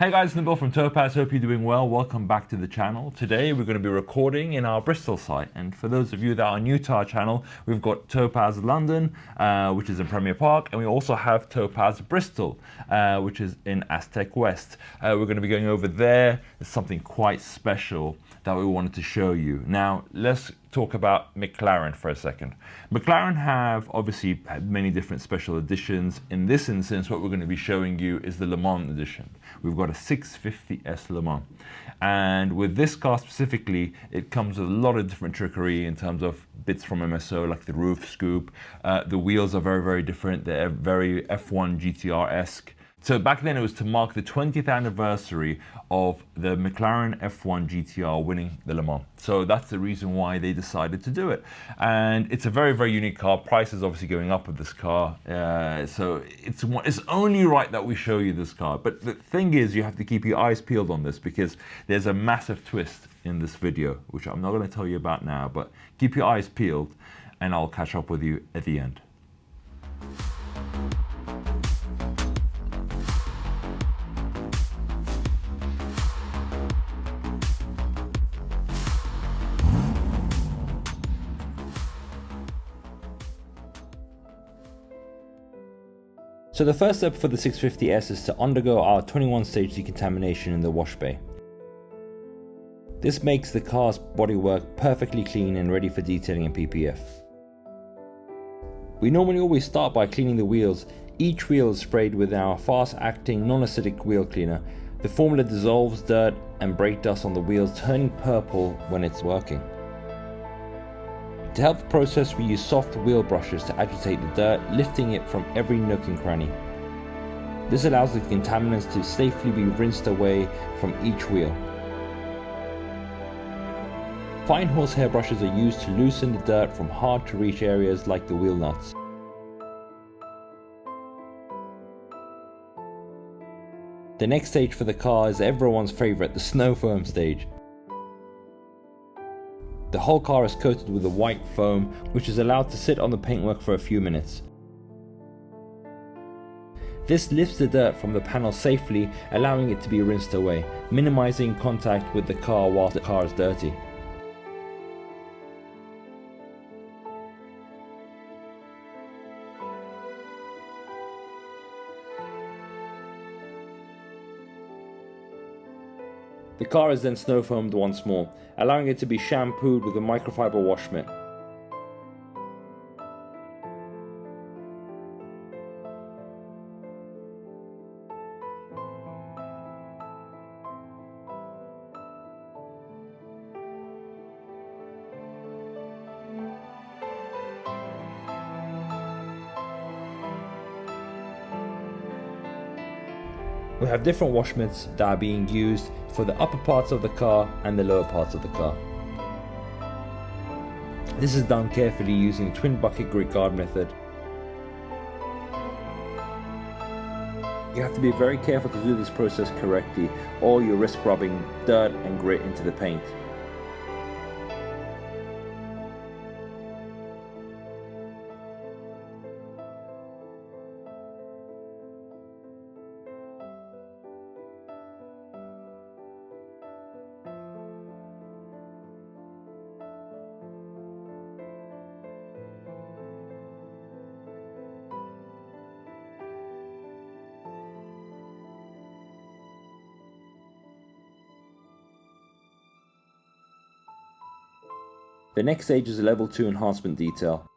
Hey guys, it's Nabil from Topaz. Hope you're doing well. Welcome back to the channel. Today we're going to be recording in our Bristol site, and for those of you that are new to our channel, we've got Topaz London, which is in Premier Park, and we also have Topaz Bristol, which is in Aztec West. We're going to be going over there. It's something quite special that we wanted to show you. Now let's talk about McLaren for a second. McLaren have obviously had many different special editions. In this instance, what we're going to be showing you is the Le Mans edition. We've got a 650S Le Mans, and with this car specifically, it comes with a lot of different trickery in terms of bits from MSO, like the roof scoop. The wheels are very different. They're very F1 GTR-esque. So back then it was to mark the 20th anniversary of the McLaren F1 GTR winning the Le Mans. So that's the reason why they decided to do it. And it's a very unique car. Price is obviously going up with this car. So it's only right that we show you this car. But the thing is, you have to keep your eyes peeled on this because there's a massive twist in this video, which I'm not going to tell you about now, but keep your eyes peeled and I'll catch up with you at the end. So the first step for the 650S is to undergo our 21-stage decontamination in the wash bay. This makes the car's bodywork perfectly clean and ready for detailing and PPF. We normally always start by cleaning the wheels. Each wheel is sprayed with our fast-acting non-acidic wheel cleaner. The formula dissolves dirt and brake dust on the wheels, turning purple when it's working. To help the process, we use soft wheel brushes to agitate the dirt, lifting it from every nook and cranny. This allows the contaminants to safely be rinsed away from each wheel. Fine horsehair brushes are used to loosen the dirt from hard to reach areas like the wheel nuts. The next stage for the car is everyone's favourite, the snow foam stage. The whole car is coated with a white foam, which is allowed to sit on the paintwork for a few minutes. This lifts the dirt from the panel safely, allowing it to be rinsed away, minimizing contact with the car while the car is dirty. The car is then snow foamed once more, allowing it to be shampooed with a microfiber wash mitt. We have different wash mitts that are being used for the upper parts of the car and the lower parts of the car. This is done carefully using the twin bucket grit guard method. You have to be very careful to do this process correctly, or you risk rubbing dirt and grit into the paint. The next stage is a level 2 enhancement detail.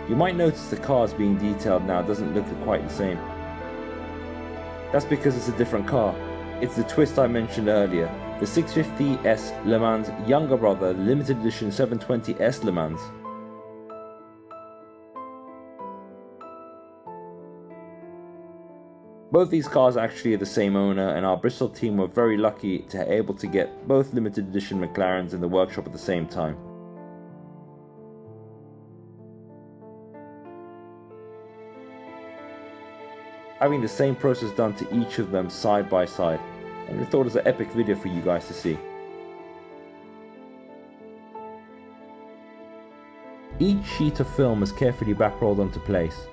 You might notice the cars being detailed now doesn't look quite the same. That's because it's a different car. It's the twist I mentioned earlier, the 650S Le Mans younger brother, limited edition 720S Le Mans. Both these cars actually are the same owner, and our Bristol team were very lucky to be able to get both limited edition McLarens in the workshop at the same time. Having the same process done to each of them side by side, and we thought it was an epic video for you guys to see. Each sheet of film is carefully back rolled onto place.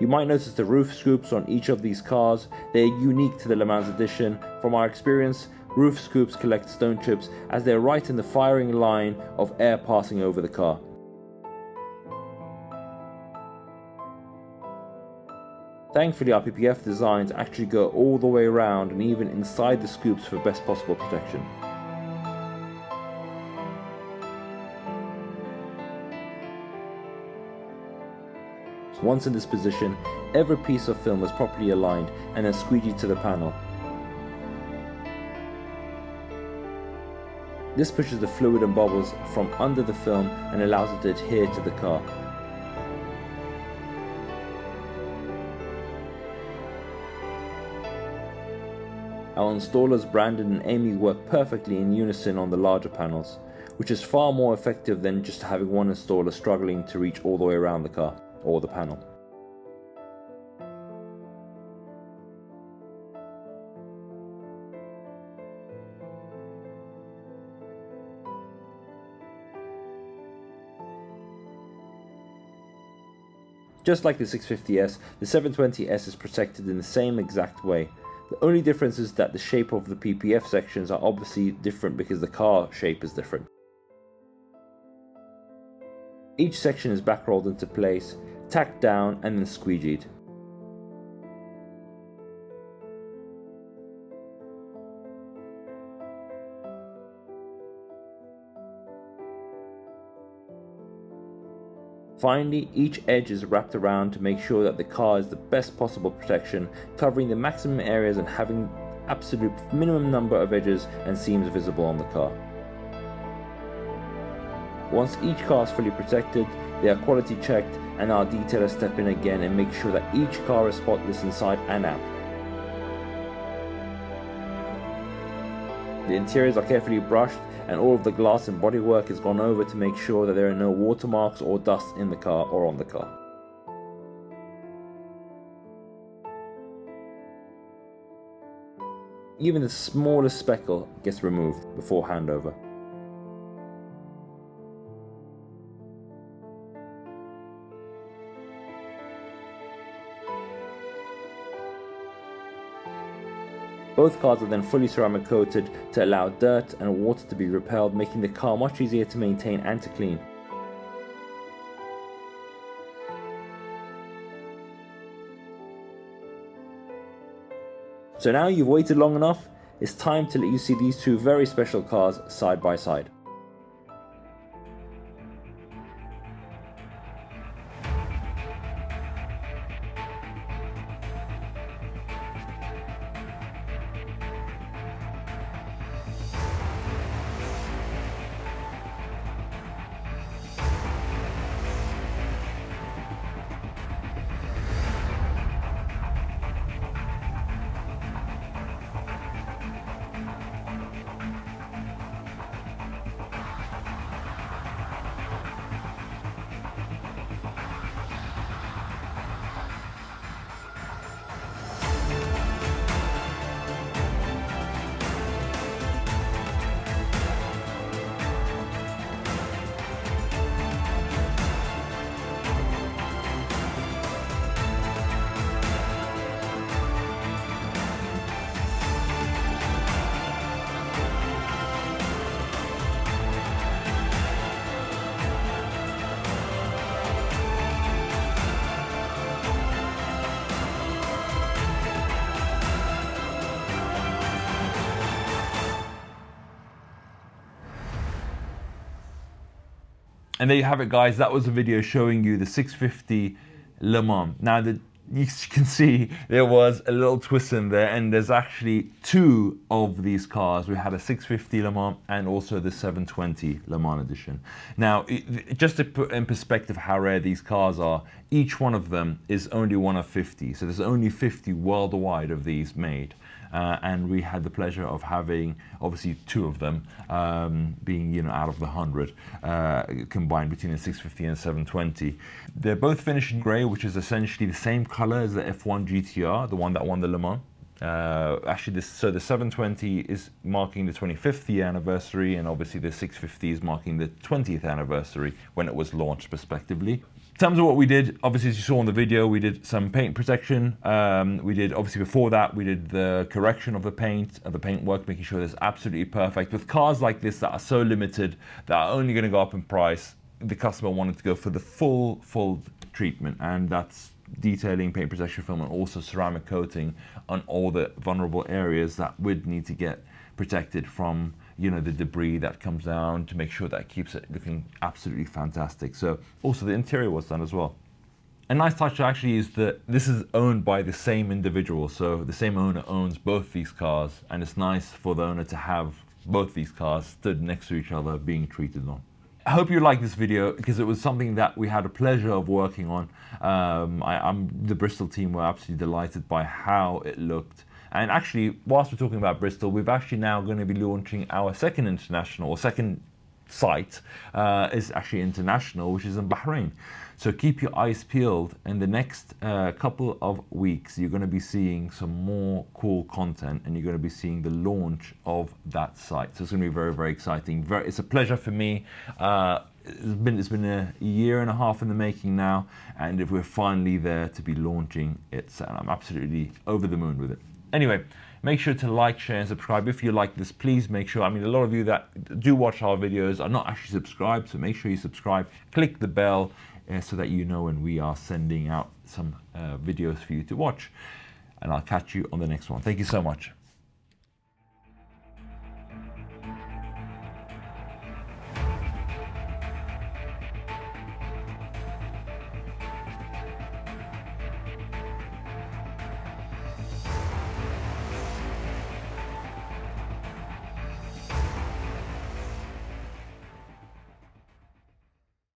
You might notice the roof scoops on each of these cars. They are unique to the Le Mans edition. From our experience, roof scoops collect stone chips as they are right in the firing line of air passing over the car. Thankfully, our PPF designs actually go all the way around and even inside the scoops for best possible protection. Once in this position, every piece of film is properly aligned and then squeegeed to the panel. This pushes the fluid and bubbles from under the film and allows it to adhere to the car. Our installers Brandon and Amy work perfectly in unison on the larger panels, which is far more effective than just having one installer struggling to reach all the way around the car or the panel. Just like the 650S, the 720S is protected in the same exact way. The only difference is that the shape of the PPF sections are obviously different because the car shape is different. Each section is back rolled into place, tacked down and then squeegeed. Finally, each edge is wrapped around to make sure that the car is the best possible protection, covering the maximum areas and having absolute minimum number of edges and seams visible on the car. Once each car is fully protected, they are quality checked and our detailers step in again and make sure that each car is spotless inside and out. The interiors are carefully brushed and all of the glass and bodywork is gone over to make sure that there are no watermarks or dust in the car or on the car. Even the smallest speckle gets removed before handover. Both cars are then fully ceramic coated to allow dirt and water to be repelled, making the car much easier to maintain and to clean. So now you've waited long enough, it's time to let you see these two very special cars side by side. And there you have it, guys. That was a video showing you the 650 Le Mans. Now, the you can see there was a little twist in there, and there's actually two of these cars. We had a 650 Le Mans and also the 720 Le Mans edition. Now, just to put in perspective how rare these cars are, each one of them is only one of 50. So there's only 50 worldwide of these made. And we had the pleasure of having obviously two of them being, you know, out of the 100 combined between the 650 and 720. They're both finished in grey, which is essentially the same color as the F1 GTR, the one that won the Le Mans. Actually, so the 720 is marking the 25th year anniversary, and obviously the 650 is marking the 20th anniversary when it was launched, respectively. In terms of what we did, obviously, as you saw in the video, we did some paint protection. We did, obviously, before that, we did the correction of the paint, work, making sure it's absolutely perfect. With cars like this that are so limited, that are only going to go up in price, the customer wanted to go for the full treatment, and that's detailing, paint protection film, and also ceramic coating on all the vulnerable areas that would need to get protected from, you know, the debris that comes down, to make sure that it keeps it looking absolutely fantastic. So also the interior was done as well. A nice touch actually is that this is owned by the same individual, so the same owner owns both these cars, and it's nice for the owner to have both these cars stood next to each other being treated on. I hope you liked this video, because it was something that we had a pleasure of working on. The Bristol team were absolutely delighted by how it looked. And actually, whilst we're talking about Bristol, we've actually now going to be launching our second international, or second site, is actually international, which is in Bahrain. So keep your eyes peeled. In the next couple of weeks, you're going to be seeing some more cool content, and you're going to be seeing the launch of that site. So it's going to be very, very exciting. It's a pleasure for me. It's been a year and a half in the making now, and if we're finally there to be launching it, I'm absolutely over the moon with it. Anyway, make sure to like, share, and subscribe. If you like this, please make sure, I mean, a lot of you that do watch our videos are not actually subscribed, so make sure you subscribe. Click the bell so that you know when we are sending out some videos for you to watch. And I'll catch you on the next one. Thank you so much.